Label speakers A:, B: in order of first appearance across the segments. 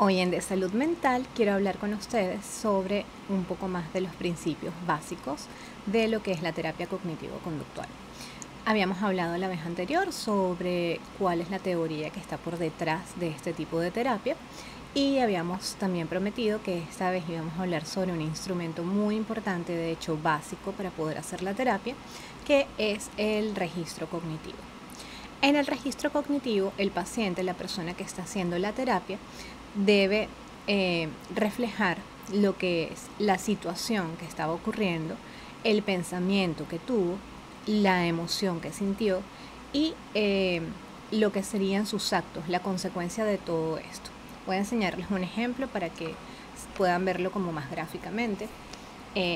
A: Hoy en De Salud Mental quiero hablar con ustedes sobre un poco más de los principios básicos de lo que es la terapia cognitivo-conductual. Habíamos hablado la vez anterior sobre cuál es la teoría que está por detrás de este tipo de terapia y habíamos también prometido que esta vez íbamos a hablar sobre un instrumento muy importante, de hecho básico para poder hacer la terapia, que es el registro cognitivo. En el registro cognitivo, el paciente, la persona que está haciendo la terapia, debe reflejar lo que es la situación que estaba ocurriendo, el pensamiento que tuvo, la emoción que sintió y lo que serían sus actos, la consecuencia de todo esto. Voy a enseñarles un ejemplo para que puedan verlo como más gráficamente.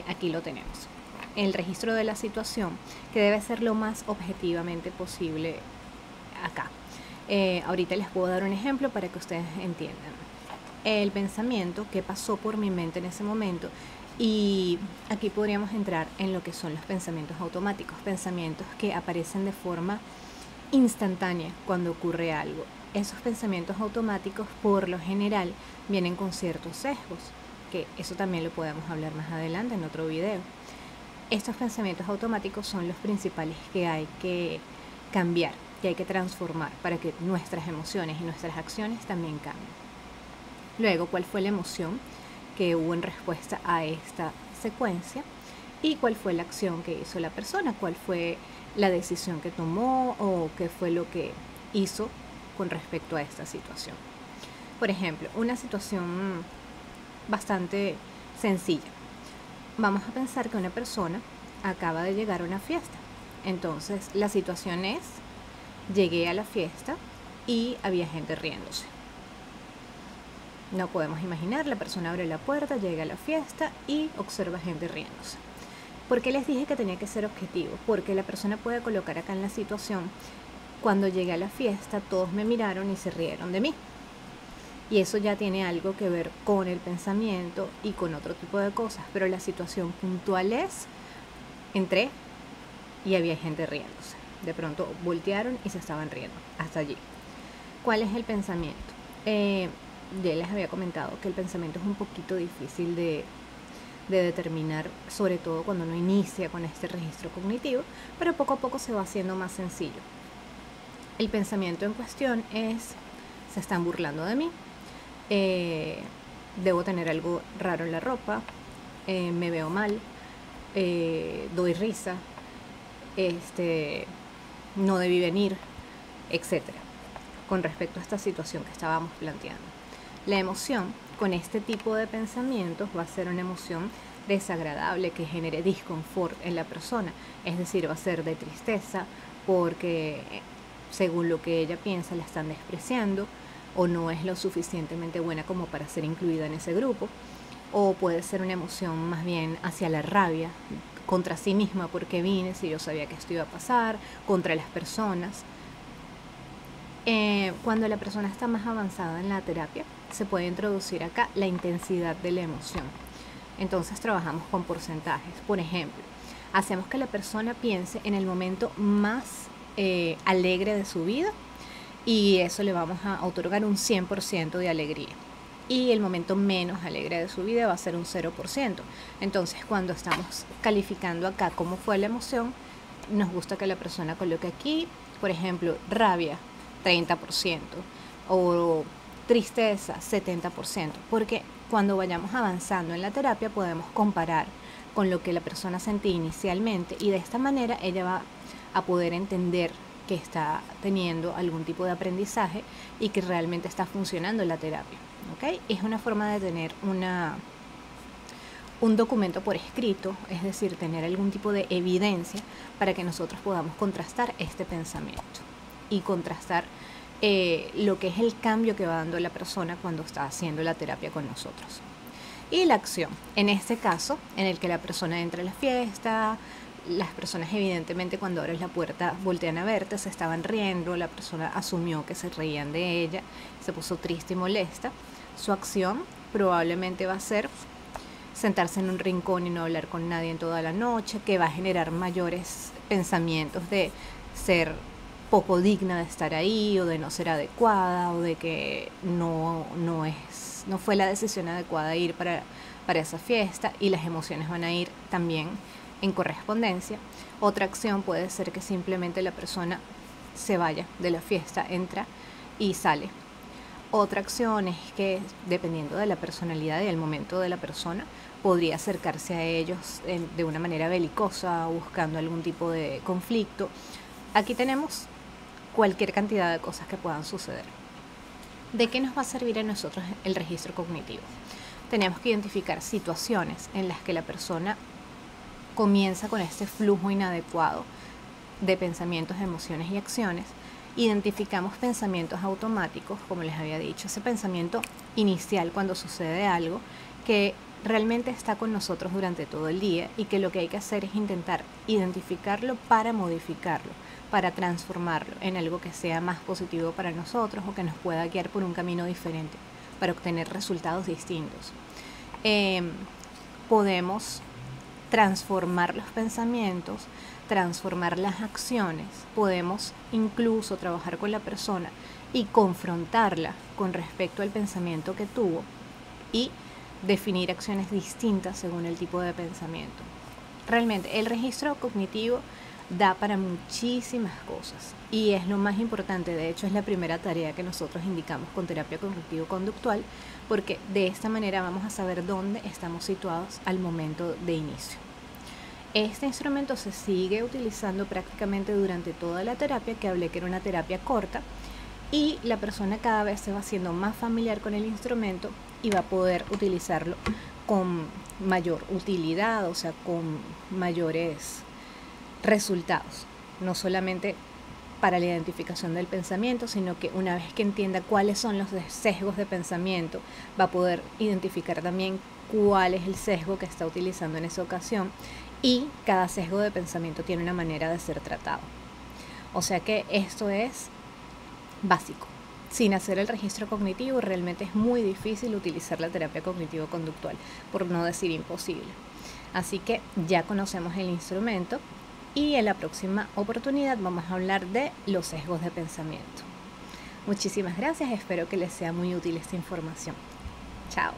A: Aquí lo tenemos. El registro de la situación, que debe ser lo más objetivamente posible acá. Ahorita les puedo dar un ejemplo para que ustedes entiendan. El pensamiento que pasó por mi mente en ese momento, y aquí podríamos entrar en lo que son los pensamientos automáticos, pensamientos que aparecen de forma instantánea cuando ocurre algo. Esos pensamientos automáticos por lo general vienen con ciertos sesgos, que eso también lo podemos hablar más adelante en otro video. Estos pensamientos automáticos son los principales que hay que cambiar, que hay que transformar para que nuestras emociones y nuestras acciones también cambien. Luego, ¿cuál fue la emoción que hubo en respuesta a esta secuencia? ¿Y cuál fue la acción que hizo la persona? ¿Cuál fue la decisión que tomó o qué fue lo que hizo con respecto a esta situación? Por ejemplo, una situación bastante sencilla. Vamos a pensar que una persona acaba de llegar a una fiesta. Entonces, la situación es, llegué a la fiesta y había gente riéndose. No podemos imaginar, la persona abre la puerta, llega a la fiesta y observa gente riéndose. ¿Por qué les dije que tenía que ser objetivo? Porque la persona puede colocar acá en la situación, cuando llegué a la fiesta todos me miraron y se rieron de mí. Y eso ya tiene algo que ver con el pensamiento y con otro tipo de cosas, pero la situación puntual es, entré y había gente riéndose. De pronto voltearon y se estaban riendo, hasta allí. ¿Cuál es el pensamiento? Ya les había comentado que el pensamiento es un poquito difícil de determinar, sobre todo cuando uno inicia con este registro cognitivo, pero poco a poco se va haciendo más sencillo. El pensamiento en cuestión es, se están burlando de mí, debo tener algo raro en la ropa, me veo mal, doy risa, no debí venir, etc. Con respecto a esta situación que estábamos planteando. La emoción con este tipo de pensamientos va a ser una emoción desagradable que genere disconfort en la persona, es decir, va a ser de tristeza porque según lo que ella piensa la están despreciando o no es lo suficientemente buena como para ser incluida en ese grupo, o puede ser una emoción más bien hacia la rabia contra sí misma, porque vine si yo sabía que esto iba a pasar, contra las personas. Cuando la persona está más avanzada en la terapia, se puede introducir acá la intensidad de la emoción. Entonces trabajamos con porcentajes. Por ejemplo, hacemos que la persona piense en el momento más alegre de su vida y eso le vamos a otorgar un 100% de alegría. Y el momento menos alegre de su vida va a ser un 0%. Entonces, cuando estamos calificando acá cómo fue la emoción, nos gusta que la persona coloque aquí, por ejemplo, rabia, 30%, o tristeza, 70%, porque cuando vayamos avanzando en la terapia podemos comparar con lo que la persona sentía inicialmente y de esta manera ella va a poder entender que está teniendo algún tipo de aprendizaje y que realmente está funcionando la terapia. ¿Okay? Es una forma de tener un documento por escrito, es decir, tener algún tipo de evidencia para que nosotros podamos contrastar este pensamiento y contrastar lo que es el cambio que va dando la persona cuando está haciendo la terapia con nosotros. Y la acción, en este caso, en el que la persona entra a la fiesta, las personas evidentemente cuando abres la puerta voltean a verte, se estaban riendo, la persona asumió que se reían de ella, se puso triste y molesta. Su acción probablemente va a ser sentarse en un rincón y no hablar con nadie en toda la noche, que va a generar mayores pensamientos de ser poco digna de estar ahí o de no ser adecuada o de que no es no fue la decisión adecuada ir para esa fiesta y las emociones van a ir también en correspondencia. Otra acción puede ser que simplemente la persona se vaya de la fiesta, entra y sale. Otra acción es que, dependiendo de la personalidad y el momento de la persona, podría acercarse a ellos de una manera belicosa, buscando algún tipo de conflicto. Aquí tenemos cualquier cantidad de cosas que puedan suceder. ¿De qué nos va a servir a nosotros el registro cognitivo? Tenemos que identificar situaciones en las que la persona comienza con este flujo inadecuado de pensamientos, emociones y acciones. Identificamos pensamientos automáticos, como les había dicho, ese pensamiento inicial cuando sucede algo que realmente está con nosotros durante todo el día y que lo que hay que hacer es intentar identificarlo para modificarlo, para transformarlo en algo que sea más positivo para nosotros o que nos pueda guiar por un camino diferente para obtener resultados distintos. Podemos transformar los pensamientos, transformar las acciones, podemos incluso trabajar con la persona y confrontarla con respecto al pensamiento que tuvo y definir acciones distintas según el tipo de pensamiento. Realmente el registro cognitivo da para muchísimas cosas y es lo más importante. De hecho, es la primera tarea que nosotros indicamos con terapia cognitivo-conductual, porque de esta manera vamos a saber dónde estamos situados al momento de inicio. Este instrumento se sigue utilizando prácticamente durante toda la terapia, que hablé que era una terapia corta, y la persona cada vez se va haciendo más familiar con el instrumento y va a poder utilizarlo con mayor utilidad, o sea, con mayores resultados, no solamente para la identificación del pensamiento, sino que una vez que entienda cuáles son los sesgos de pensamiento, va a poder identificar también cuál es el sesgo que está utilizando en esa ocasión, y cada sesgo de pensamiento tiene una manera de ser tratado. O sea que esto es básico. Sin hacer el registro cognitivo realmente es muy difícil utilizar la terapia cognitivo-conductual, por no decir imposible. Así que ya conocemos el instrumento y en la próxima oportunidad vamos a hablar de los sesgos de pensamiento. Muchísimas gracias, espero que les sea muy útil esta información. Chao.